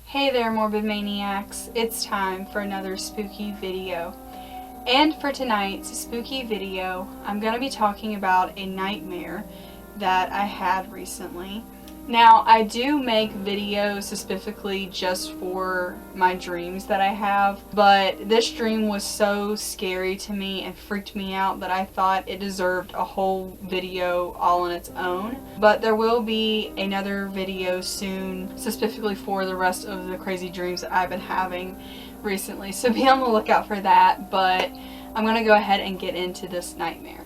Hey there, Morbid Maniacs. It's time for another spooky video. And for tonight's spooky video, I'm going to be talking about a nightmare that I had recently. Now, I do make videos specifically just for my dreams that I have, but this dream was so scary to me and freaked me out that I thought it deserved a whole video all on its own. But there will be another video soon, specifically for the rest of the crazy dreams that I've been having recently, so be on the lookout for that. But I'm going to go ahead and get into this nightmare.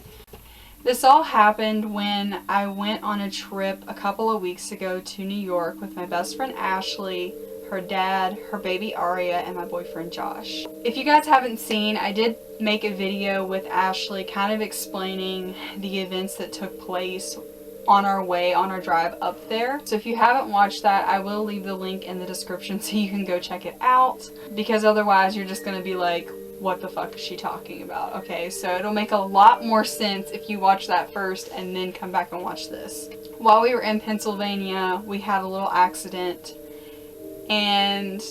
This all happened when I went on a trip a couple of weeks ago to New York with my best friend Ashley, her dad, her baby Aria, and my boyfriend Josh. If you guys haven't seen, I did make a video with Ashley kind of explaining the events that took place on our drive up there. So if you haven't watched that, I will leave the link in the description so you can go check it out, because otherwise you're just going to be like, what the fuck is she talking about? Okay, so it'll make a lot more sense if you watch that first and then come back and watch this. While we were in Pennsylvania, we had a little accident, and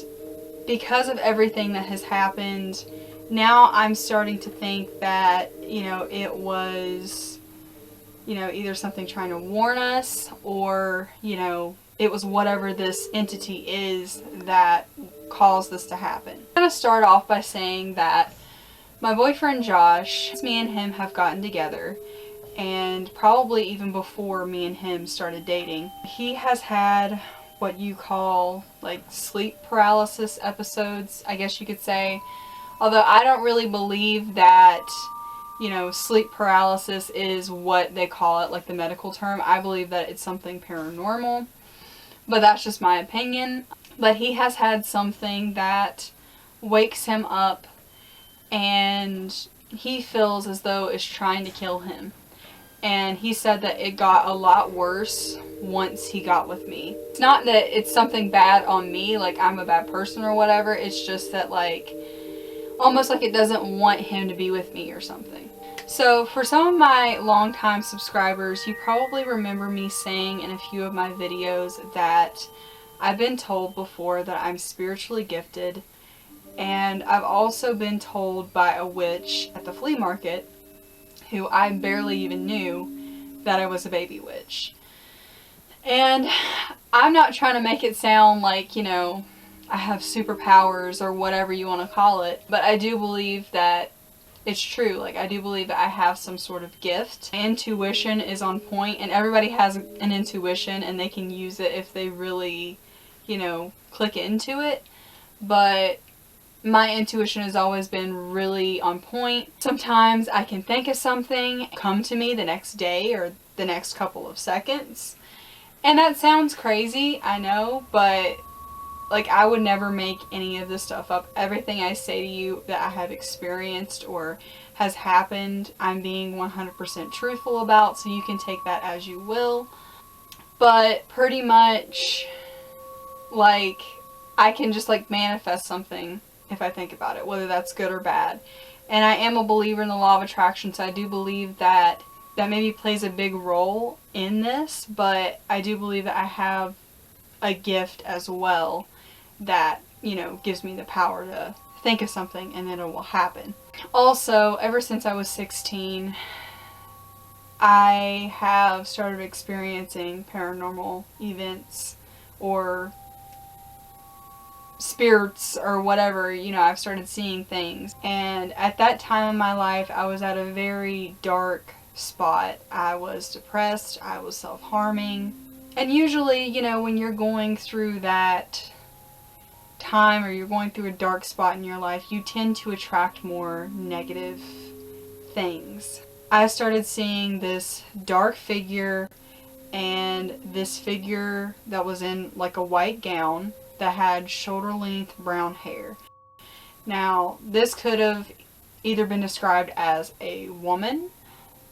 because of everything that has happened, now I'm starting to think that, it was, either something trying to warn us, or, it was whatever this entity is that caused this to happen. I'm going to start off by saying that my boyfriend Josh, me and him have gotten together, and probably even before me and him started dating, he has had what you call like sleep paralysis episodes, I guess you could say. Although I don't really believe that, sleep paralysis is what they call it, like the medical term. I believe that it's something paranormal, but that's just my opinion. But he has had something that wakes him up and he feels as though it's trying to kill him. And he said that it got a lot worse once he got with me. It's not that it's something bad on me, like I'm a bad person or whatever. It's just that, like, almost like it doesn't want him to be with me or something. So for some of my longtime subscribers, you probably remember me saying in a few of my videos that I've been told before that I'm spiritually gifted, and I've also been told by a witch at the flea market, who I barely even knew, that I was a baby witch. And I'm not trying to make it sound like, I have superpowers or whatever you want to call it, but I do believe that it's true. Like, I do believe that I have some sort of gift. My intuition is on point, and everybody has an intuition and they can use it if they really, click into it. But my intuition has always been really on point. Sometimes I can think of something come to me the next day or the next couple of seconds. And that sounds crazy, I know, but like, I would never make any of this stuff up. Everything I say to you that I have experienced or has happened, I'm being 100% truthful about, so you can take that as you will. But pretty much, like, I can just like manifest something if I think about it, whether that's good or bad. And I am a believer in the law of attraction, so I do believe that maybe plays a big role in this, but I do believe that I have a gift as well that, gives me the power to think of something and then it will happen. Also, ever since I was 16, I have started experiencing paranormal events or spirits or whatever. I've started seeing things, and at that time in my life I was at a very dark spot. I was depressed, I was self-harming, and usually, when you're going through that time or you're going through a dark spot in your life, you tend to attract more negative things. I started seeing this dark figure, and this figure that was in like a white gown that had shoulder length brown hair. Now, this could have either been described as a woman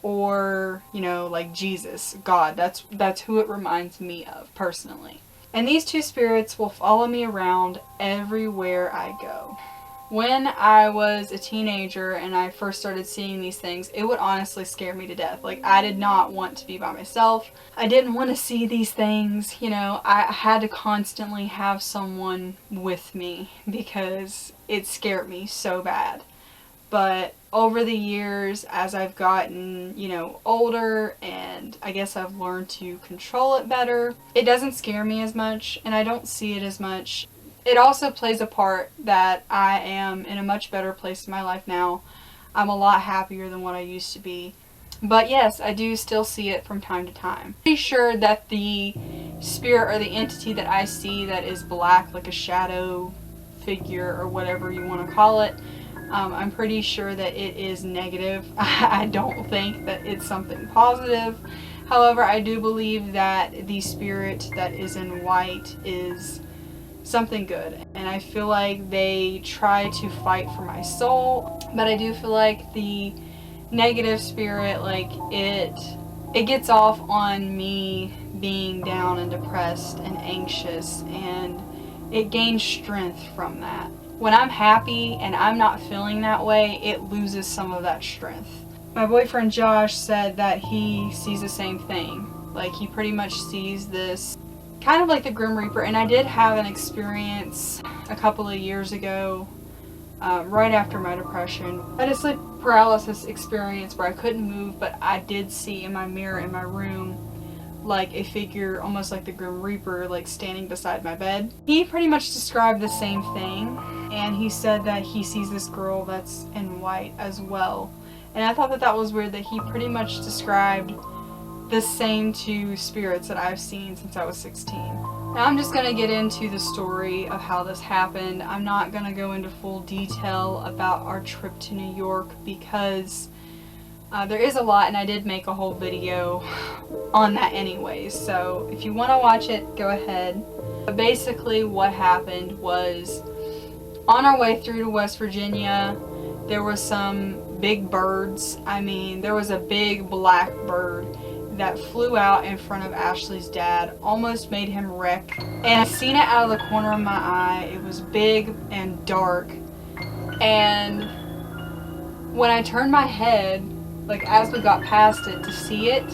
or, you know, like Jesus, God. That's who it reminds me of personally. And these two spirits will follow me around everywhere I go. When I was a teenager and I first started seeing these things, it would honestly scare me to death. Like, I did not want to be by myself. I didn't want to see these things. You know, I had to constantly have someone with me because it scared me so bad. But over the years, as I've gotten, you know, older, and I guess I've learned to control it better, it doesn't scare me as much, and I don't see it as much. It also plays a part that I am in a much better place in my life now. I'm a lot happier than what I used to be. But yes, I do still see it from time to time. Pretty sure that the spirit or the entity that I see that is black, like a shadow figure or whatever you want to call it, I'm pretty sure that it is negative. I don't think that it's something positive. However, I do believe that the spirit that is in white is something good, and I feel like they try to fight for my soul, but I do feel like the negative spirit, like it gets off on me being down and depressed and anxious, and it gains strength from that. When I'm happy and I'm not feeling that way, it loses some of that strength. My boyfriend Josh said that he sees the same thing. Like, he pretty much sees this kind of like the Grim Reaper, and I did have an experience a couple of years ago, right after my depression. I had a sleep paralysis experience where I couldn't move, but I did see in my mirror in my room like a figure almost like the Grim Reaper, like standing beside my bed. He pretty much described the same thing, and he said that he sees this girl that's in white as well. And I thought that that was weird that he pretty much described the same two spirits that I've seen since I was 16. Now I'm just going to get into the story of how this happened. I'm not going to go into full detail about our trip to New York because there is a lot, and I did make a whole video on that anyways. So if you want to watch it, go ahead. But basically what happened was, on our way through to West Virginia, there was some big birds. I mean, there was a big black bird that flew out in front of Ashley's dad, almost made him wreck. And I seen it out of the corner of my eye. It was big and dark. And when I turned my head, like as we got past it to see it,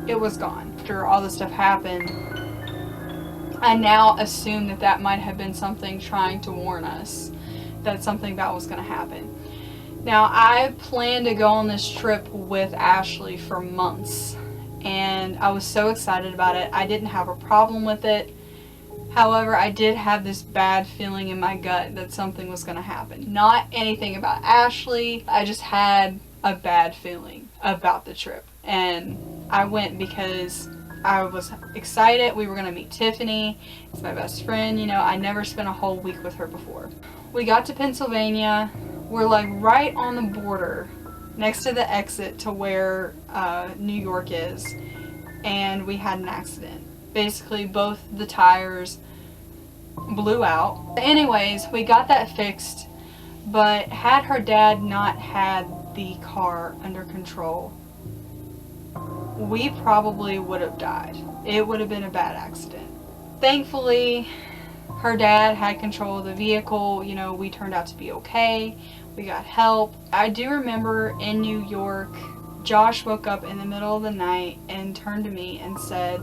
it was gone. After all this stuff happened, I now assume that that might have been something trying to warn us that something bad was going to happen. Now, I planned to go on this trip with Ashley for months, and I was so excited about it. I didn't have a problem with it. However, I did have this bad feeling in my gut that something was going to happen. Not anything about Ashley. I just had a bad feeling about the trip. And I went because I was excited. We were going to meet Tiffany. It's my best friend. You know, I never spent a whole week with her before. We got to Pennsylvania. We're like right on the border, next to the exit to where New York is, and we had an accident. Basically, both the tires blew out. Anyways, we got that fixed, but had her dad not had the car under control, we probably would have died. It would have been a bad accident. Thankfully, her dad had control of the vehicle. You know, we turned out to be okay. We got help. I do remember in New York, Josh woke up in the middle of the night and turned to me and said,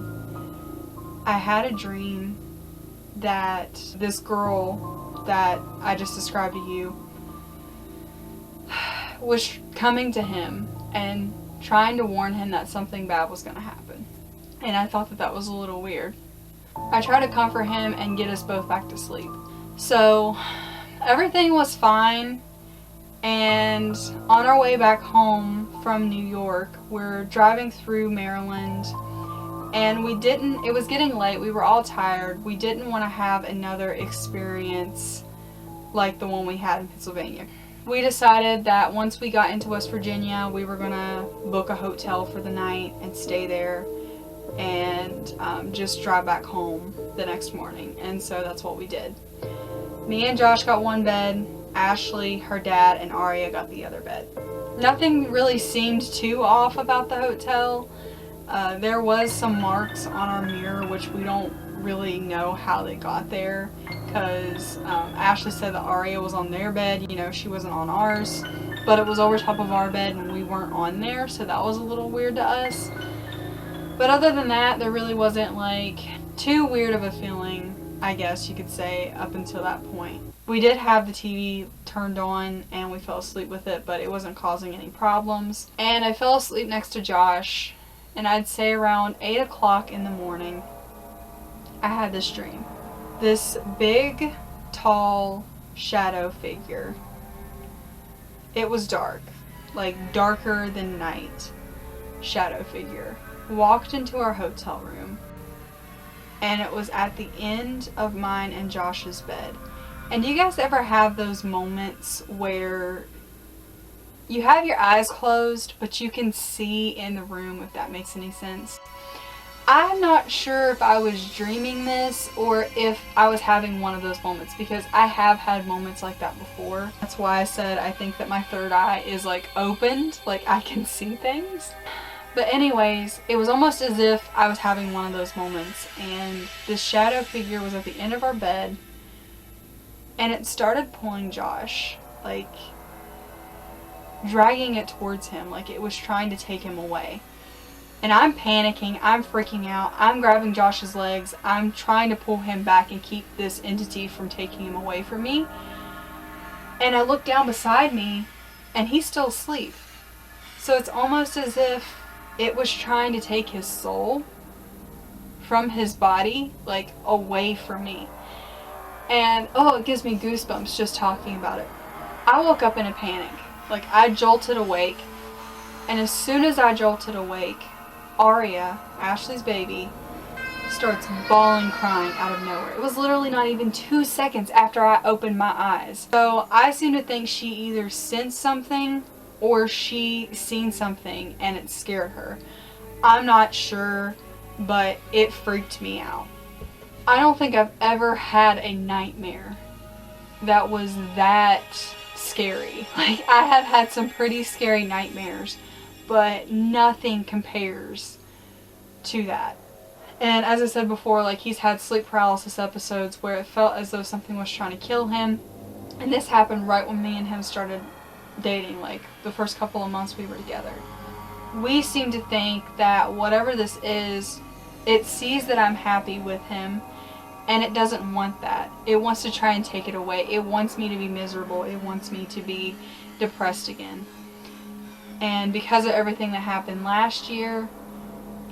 I had a dream that this girl that I just described to you was coming to him and trying to warn him that something bad was going to happen. And I thought that that was a little weird. I tried to comfort him and get us both back to sleep. So everything was fine. And on our way back home from New York, we're driving through Maryland, And it was getting late, we were all tired, we didn't want to have another experience like the one we had in Pennsylvania. We decided that once we got into West Virginia, we were going to book a hotel for the night and stay there and just drive back home the next morning. And so that's what we did. Me and Josh got one bed, Ashley, her dad, and Aria got the other bed. Nothing really seemed too off about the hotel. There was some marks on our mirror, which we don't really know how they got there, because Ashley said that Aria was on their bed, she wasn't on ours, but it was over top of our bed and we weren't on there, so that was a little weird to us. But other than that, there really wasn't like too weird of a feeling, I guess you could say, up until that point. We did have the TV turned on and we fell asleep with it, but it wasn't causing any problems. And I fell asleep next to Josh, and I'd say around 8 o'clock in the morning, I had this dream. This big, tall shadow figure. It was dark, like darker than night. Shadow figure walked into our hotel room, and it was at the end of mine and Josh's bed. And do you guys ever have those moments where you have your eyes closed, but you can see in the room, if that makes any sense? I'm not sure if I was dreaming this or if I was having one of those moments, because I have had moments like that before. That's why I said I think that my third eye is like opened, like I can see things. But anyways, it was almost as if I was having one of those moments, and this shadow figure was at the end of our bed, and it started pulling Josh, like dragging it towards him, like it was trying to take him away. And I'm panicking, I'm freaking out, I'm grabbing Josh's legs, I'm trying to pull him back and keep this entity from taking him away from me. And I look down beside me, and he's still asleep. So it's almost as if it was trying to take his soul from his body, like away from me. And oh, it gives me goosebumps just talking about it. I woke up in a panic. Like, I jolted awake, and as soon as I jolted awake, Aria, Ashley's baby, starts bawling, crying out of nowhere. It was literally not even 2 seconds after I opened my eyes. So I seem to think she either sensed something or she seen something and it scared her. I'm not sure, but it freaked me out. I don't think I've ever had a nightmare that was that scary. Like, I have had some pretty scary nightmares, but nothing compares to that. And as I said before, like, he's had sleep paralysis episodes where it felt as though something was trying to kill him. And this happened right when me and him started dating, like the first couple of months we were together. We seem to think that whatever this is, it sees that I'm happy with him, and it doesn't want that. It wants to try and take it away. It wants me to be miserable. It wants me to be depressed again. And because of everything that happened last year,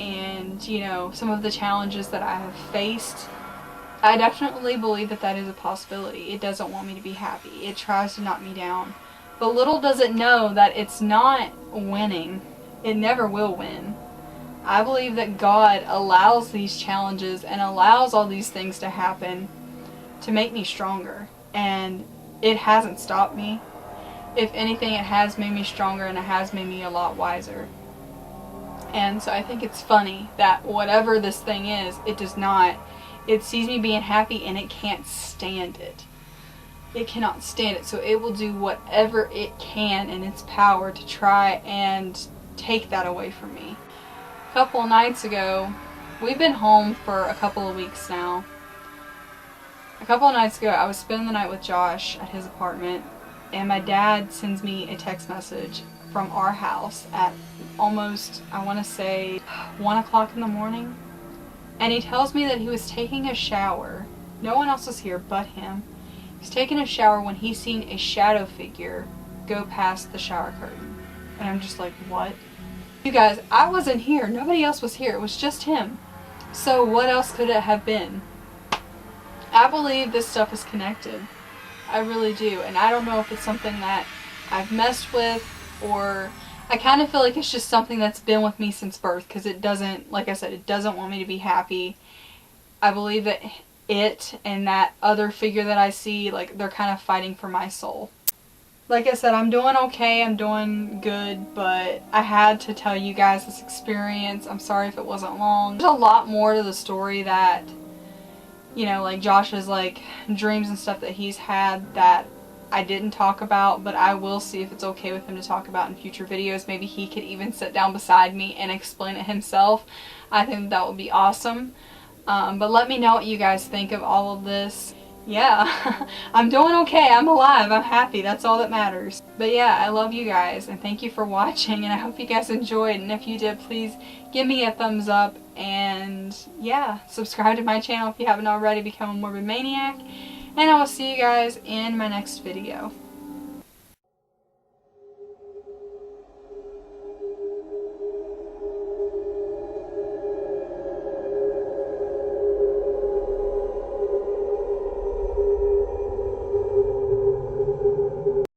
and some of the challenges that I have faced, I definitely believe that that is a possibility. It doesn't want me to be happy. It tries to knock me down. But little does it know that it's not winning. It never will win. I believe that God allows these challenges and allows all these things to happen to make me stronger. And it hasn't stopped me. If anything, it has made me stronger, and it has made me a lot wiser. And so I think it's funny that whatever this thing is, it does not. It sees me being happy and it can't stand it. It cannot stand it. So it will do whatever it can in its power to try and take that away from me. A couple of nights ago, we've been home for a couple of weeks now. A couple of nights ago, I was spending the night with Josh at his apartment, and my dad sends me a text message from our house at almost, I want to say, 1 o'clock in the morning. And he tells me that he was taking a shower. No one else was here but him. He was taking a shower when he seen a shadow figure go past the shower curtain. And I'm just like, what? You guys, I wasn't here. Nobody else was here. It was just him. So what else could it have been? I believe this stuff is connected. I really do. And I don't know if it's something that I've messed with, or I kind of feel like it's just something that's been with me since birth, because it doesn't, like I said, it doesn't want me to be happy. I believe that it and that other figure that I see, like, they're kind of fighting for my soul. Like I said, I'm doing okay, I'm doing good, but I had to tell you guys this experience. I'm sorry if it wasn't long. There's a lot more to the story that, you know, like Josh's, like, dreams and stuff that he's had that I didn't talk about, but I will see if it's okay with him to talk about in future videos. Maybe he could even sit down beside me and explain it himself. I think that would be awesome. But let me know what you guys think of all of this. Yeah, I'm doing okay. I'm alive. I'm happy. That's all that matters. But yeah, I love you guys, and thank you for watching, and I hope you guys enjoyed. And if you did, please give me a thumbs up, and yeah, subscribe to my channel if you haven't already. Become a Morbid Maniac, and I will see you guys in my next video.